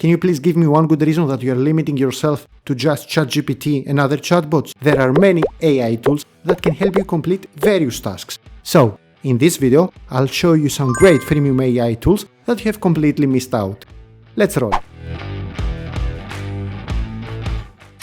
Can you please give me one good reason that you are limiting yourself to just ChatGPT and other chatbots? There are many AI tools that can help you complete various tasks. So, in this video, I'll show you some great freemium AI tools that you have completely missed out. Let's roll!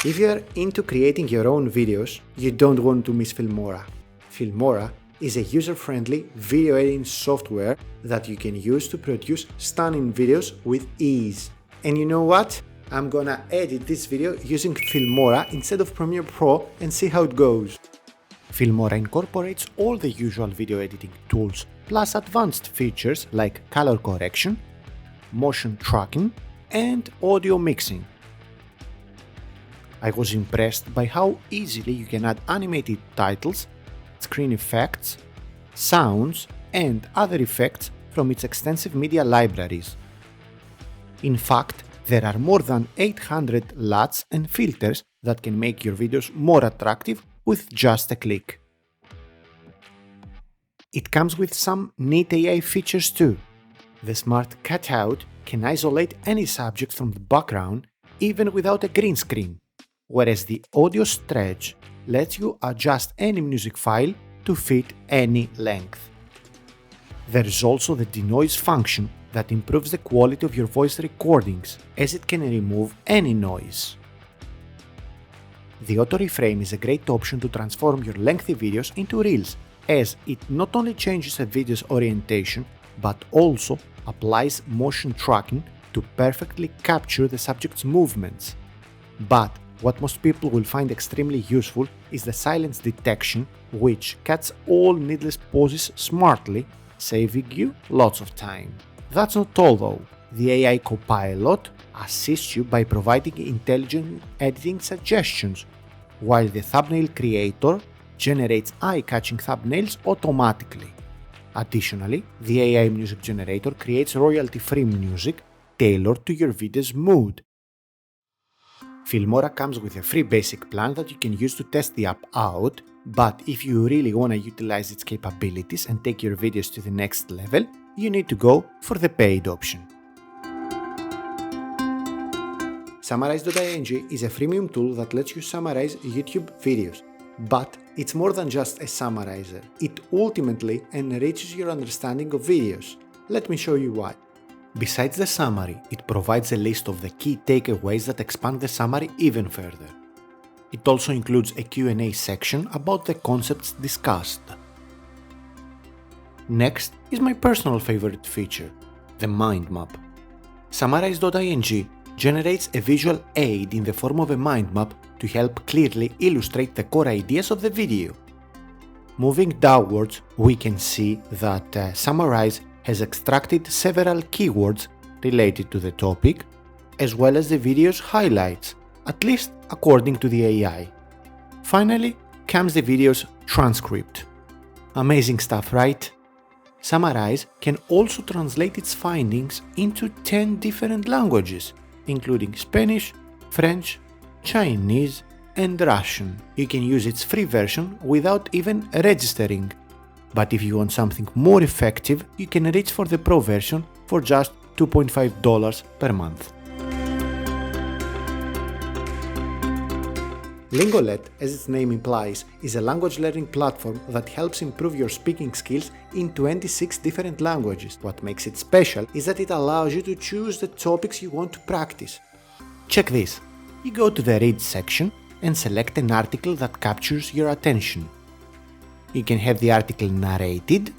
If you are into creating your own videos, you don't want to miss Filmora. Filmora is a user-friendly video editing software that you can use to produce stunning videos with ease. And you know what? I'm gonna edit this video using Filmora instead of Premiere Pro and see how it goes. Filmora incorporates all the usual video editing tools, plus advanced features like color correction, motion tracking, and audio mixing. I was impressed by how easily you can add animated titles, screen effects, sounds, and other effects from its extensive media libraries. In fact, there are more than 800 LUTs and filters that can make your videos more attractive with just a click. It comes with some neat AI features too. The smart cutout can isolate any subject from the background even without a green screen, whereas the audio stretch lets you adjust any music file to fit any length. There is also the denoise function that improves the quality of your voice recordings, as it can remove any noise. The auto reframe is a great option to transform your lengthy videos into reels, as it not only changes a video's orientation, but also applies motion tracking to perfectly capture the subject's movements. But what most people will find extremely useful is the silence detection, which cuts all needless pauses smartly, saving you lots of time. That's not all though. The AI Copilot assists you by providing intelligent editing suggestions, while the thumbnail creator generates eye-catching thumbnails automatically. Additionally, the AI music generator creates royalty-free music tailored to your video's mood. Filmora comes with a free basic plan that you can use to test the app out, but if you really want to utilize its capabilities and take your videos to the next level, you need to go for the paid option. Summarize.ing is a freemium tool that lets you summarize YouTube videos, but it's more than just a summarizer. It ultimately enriches your understanding of videos. Let me show you why. Besides the summary, it provides a list of the key takeaways that expand the summary even further. It also includes a Q&A section about the concepts discussed. Next is my personal favorite feature, the mind map. Summarize.ing generates a visual aid in the form of a mind map to help clearly illustrate the core ideas of the video. Moving downwards, we can see that Summarize has extracted several keywords related to the topic, as well as the video's highlights, at least according to the AI. Finally comes the video's transcript. Amazing stuff, right? Summarize can also translate its findings into 10 different languages, including Spanish, French, Chinese, and Russian. You can use its free version without even registering. But if you want something more effective, you can reach for the Pro version for just $2.5 per month. Lingolet, as its name implies, is a language learning platform that helps improve your speaking skills in 26 different languages. What makes it special is that it allows you to choose the topics you want to practice. Check this. You go to the Read section and select an article that captures your attention. You can have the article narrated,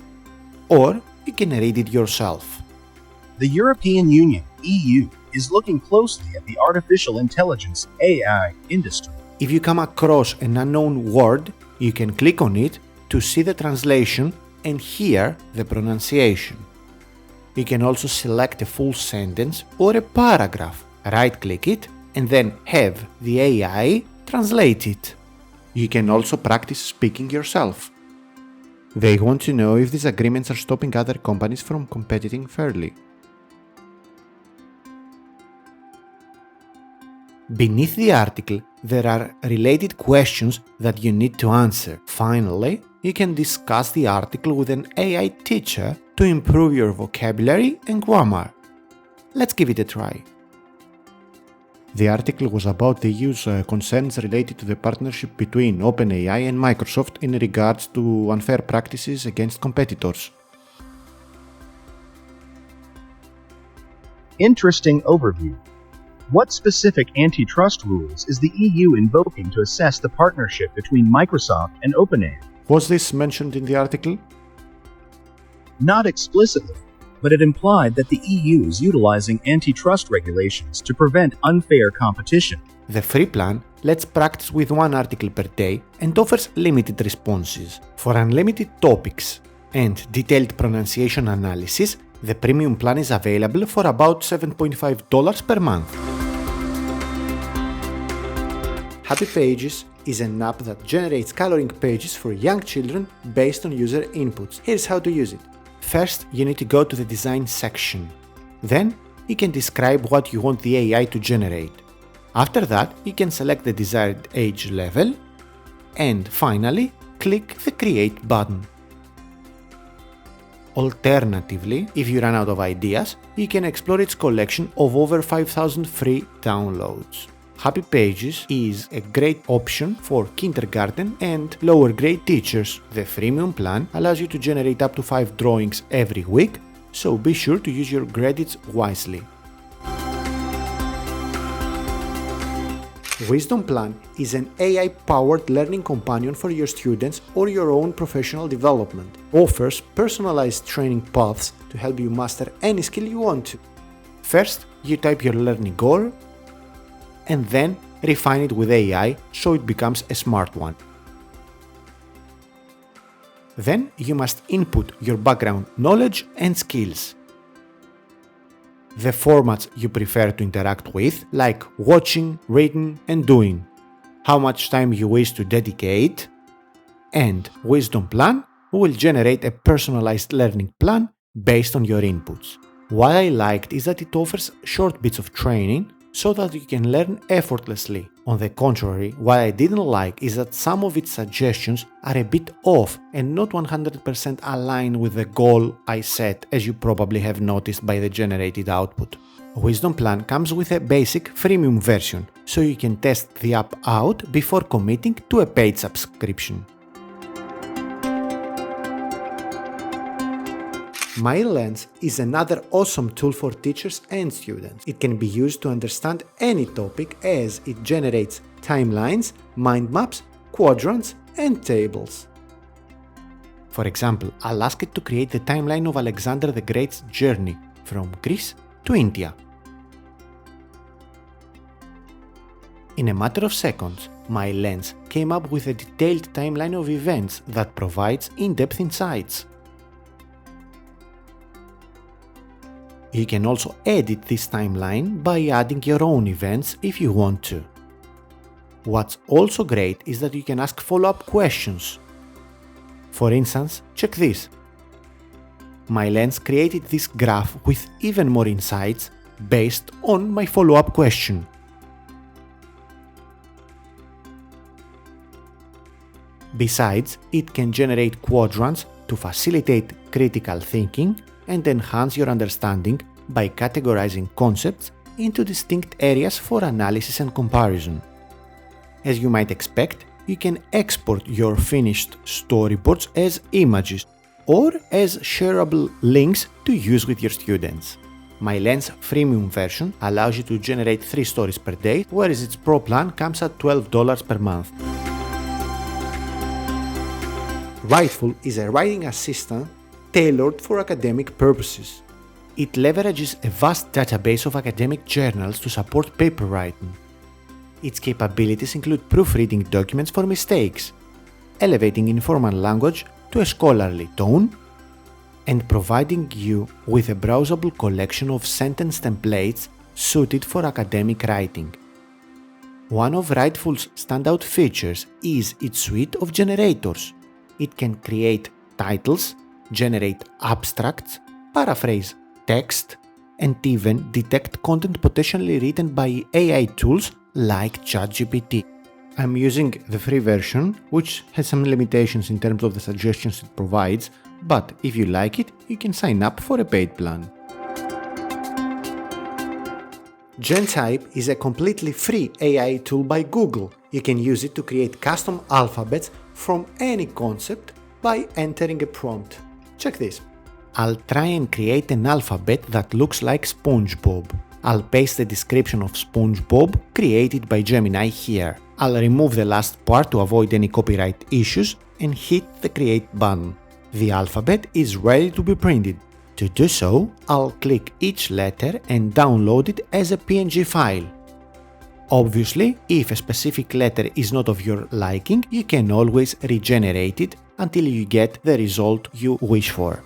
or you can read it yourself. The European Union, EU, is looking closely at the artificial intelligence AI industry. If you come across an unknown word, you can click on it to see the translation and hear the pronunciation. You can also select a full sentence or a paragraph, right-click it, and then have the AI translate it. You can also practice speaking yourself. They want to know if these agreements are stopping other companies from competing fairly. Beneath the article, there are related questions that you need to answer. Finally, you can discuss the article with an AI teacher to improve your vocabulary and grammar. Let's give it a try. The article was about the use concerns related to the partnership between OpenAI and Microsoft in regards to unfair practices against competitors. Interesting overview. What specific antitrust rules is the EU invoking to assess the partnership between Microsoft and OpenAI? Was this mentioned in the article? Not explicitly, but it implied that the EU is utilizing antitrust regulations to prevent unfair competition. The free plan lets practice with one article per day and offers limited responses. For unlimited topics and detailed pronunciation analysis, the premium plan is available for about $7.5 per month. Happy Pages is an app that generates coloring pages for young children based on user inputs. Here's how to use it. First, you need to go to the design section. Then, you can describe what you want the AI to generate. After that, you can select the desired age level, and finally, click the Create button. Alternatively, if you run out of ideas, you can explore its collection of over 5,000 free downloads. Happy Pages is a great option for kindergarten and lower grade teachers. The freemium plan allows you to generate up to 5 drawings every week, so be sure to use your credits wisely. Wisdom Plan is an AI-powered learning companion for your students or your own professional development. Offers personalized training paths to help you master any skill you want to. First, you type your learning goal, and then refine it with AI so it becomes a smart one. Then you must input your background knowledge and skills. The formats you prefer to interact with, like watching, reading, and doing, how much time you wish to dedicate, and Wisdom Plan will generate a personalized learning plan based on your inputs. What I liked is that it offers short bits of training so that you can learn effortlessly. On the contrary, what I didn't like is that some of its suggestions are a bit off and not 100% aligned with the goal I set, as you probably have noticed by the generated output. Wisdom Plan comes with a basic freemium version, so you can test the app out before committing to a paid subscription. MyLens is another awesome tool for teachers and students. It can be used to understand any topic as it generates timelines, mind maps, quadrants, and tables. For example, I'll ask it to create the timeline of Alexander the Great's journey from Greece to India. In a matter of seconds, MyLens came up with a detailed timeline of events that provides in-depth insights. You can also edit this timeline by adding your own events if you want to. What's also great is that you can ask follow-up questions. For instance, check this. MyLens created this graph with even more insights based on my follow-up question. Besides, it can generate quadrants to facilitate critical thinking and enhance your understanding by categorizing concepts into distinct areas for analysis and comparison. As you might expect, you can export your finished storyboards as images or as shareable links to use with your students. MyLens freemium version allows you to generate 3 stories per day, whereas its Pro plan comes at $12 per month. Writeful is a writing assistant tailored for academic purposes. It leverages a vast database of academic journals to support paper writing. Its capabilities include proofreading documents for mistakes, elevating informal language to a scholarly tone, and providing you with a browsable collection of sentence templates suited for academic writing. One of Writeful's standout features is its suite of generators. It can create titles, generate abstracts, paraphrase text, and even detect content potentially written by AI tools like ChatGPT. I'm using the free version, which has some limitations in terms of the suggestions it provides, but if you like it, you can sign up for a paid plan. GenType is a completely free AI tool by Google. You can use it to create custom alphabets from any concept by entering a prompt. Check this. I'll try and create an alphabet that looks like SpongeBob. I'll paste the description of SpongeBob created by Gemini here. I'll remove the last part to avoid any copyright issues and hit the Create button. The alphabet is ready to be printed. To do so, I'll click each letter and download it as a PNG file. Obviously, if a specific letter is not of your liking, you can always regenerate it until you get the result you wish for.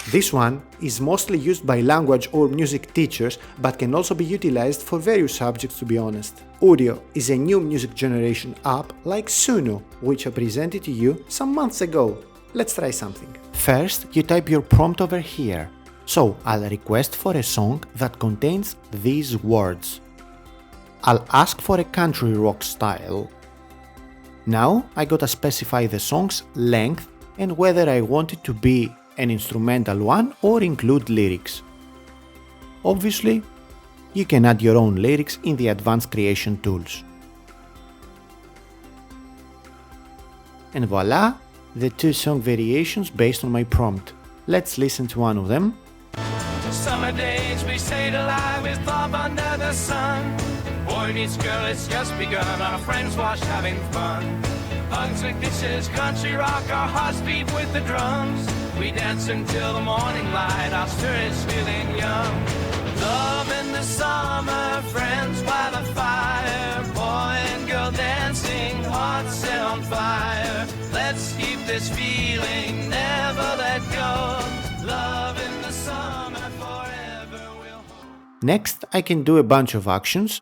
This one is mostly used by language or music teachers, but can also be utilized for various subjects, to be honest. Udio is a new music generation app like Suno, which I presented to you some months ago. Let's try something. First, you type your prompt over here. So, I'll request for a song that contains these words. I'll ask for a country rock style. Now, I gotta specify the song's length and whether I want it to be an instrumental one or include lyrics. Obviously, you can add your own lyrics in the advanced creation tools. And voila, the two song variations based on my prompt. Let's listen to one of them. Summer days we stayed alive with love under the sun. Boy meets girl, it's just begun. Our friends washed having fun. Hugs and kisses, country rock, our hearts beat with the drums. We dance until the morning light, our spirits feeling young. Love in the summer, friends by the fire. Boy and girl dancing, hearts set on fire. Let's keep this feeling, never let go. Love in the summer, forever we'll hold. Next, I can do a bunch of actions.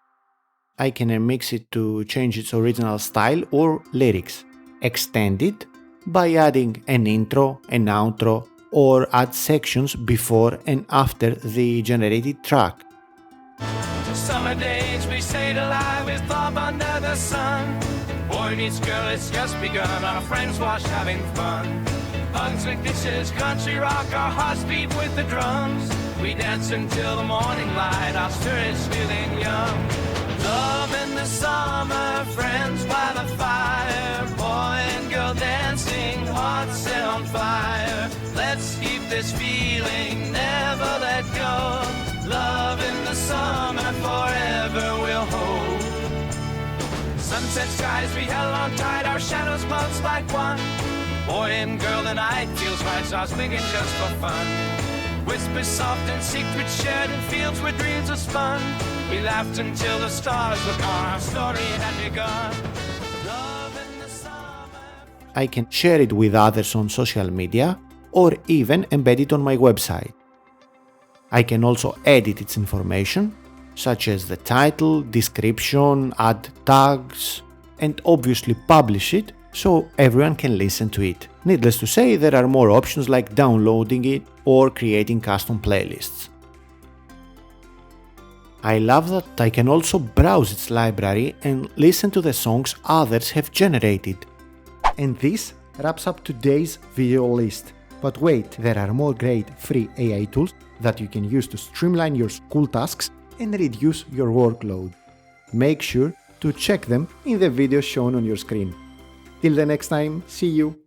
I can remix it to change its original style or lyrics. Extend it by adding an intro, an outro, or add sections before and after the generated track. Summer days we stayed alive with love under the sun. Boy meets girl, it's just begun. Our friends washed having fun. Hugs and kisses, country rock, our hearts beat with the drums. We dance until the morning light, our spirits feeling young. Love in the summer, friends by the fire. Boy and girl dancing, hearts set on fire. Let's keep this feeling, never let go. Love in the summer, forever we'll hold. Sunset skies we held on tight, our shadows melts like one. Boy and girl, the night feels right, so I was thinking just for fun. Whispers soft and secrets shared in fields where dreams are spun. We laughed until the stars were gone, our story had begun. Love in the summer. I can share it with others on social media or even embed it on my website. I can also edit its information, such as the title, description, add tags, and obviously publish it so everyone can listen to it. Needless to say, there are more options like downloading it or creating custom playlists. I love that I can also browse its library and listen to the songs others have generated. And this wraps up today's video list. But wait, there are more great free AI tools that you can use to streamline your school tasks and reduce your workload. Make sure to check them in the video shown on your screen. Till the next time, see you!